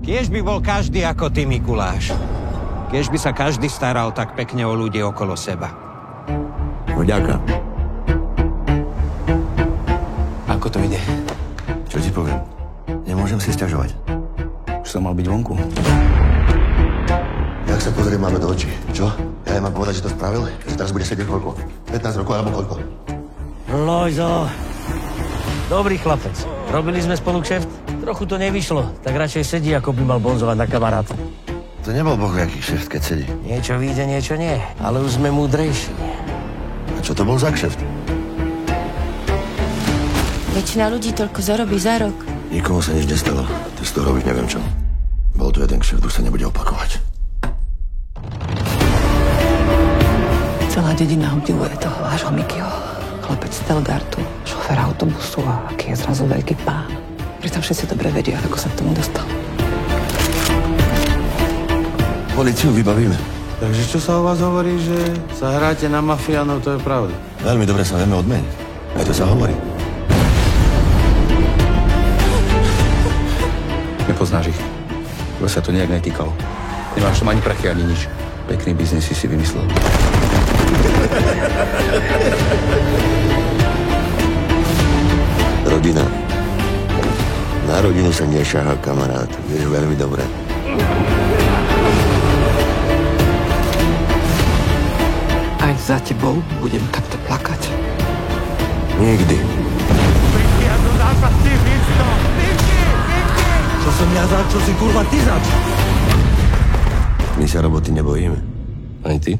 Kiež by bol každý ako ty, Mikuláš. Kiež by sa každý staral tak pekne o ľudí okolo seba. Vďaka. Ako to ide? Čo ti poviem? Nemôžem si sťažovať. Už som mal byť vonku. Jak sa pozriem máme do očí, čo? Ja mám povedať, že to spravil? Že teraz bude sedieť koľko? 15 rokov alebo koľko? Lojzo, dobrý chlapec. Robili sme spolu kšeft? Trochu to nevyšlo, tak radšej sedí, ako by mal bonzovať na kamaráta. To nebol bohviaký kšeft, keď sedí. Niečo vyjde, niečo nie, ale už sme múdrejší. A čo to bol za kšeft? Väčšina ľudí toľko zarobí za rok. Nikomu sa nič nestalo. Ty z toho robíš neviem čo. Bol tu jeden kšeft, už sa nebude opakovať. Celá dedina obdivuje toho vášho Mikyho. Chlapec z Telgartu, šofér autobusu a aký je zrazu veľký pán. Pritom všetci dobre vedia, ako sa k tomu dostal. Políciu vybavíme. Takže čo sa o vás hovorí, že sa hráte na mafiánov, to je pravda? Veľmi dobre sa vieme odmeniť. Aj to sa hovorí. Nepoznáš ich. Teba sa to nejak netýkalo. Nemáš tam ani prachy, ani nič. Pekný biznis si vymyslel. Rodina. Na rodinu sa nešáha, kamarát. Vieš veľmi dobre. Aj za tebou budem takto plakať. Nikdy. Čo som ja zač, čo si kurva ty zač? My sa roboty nebojíme. Ani ty?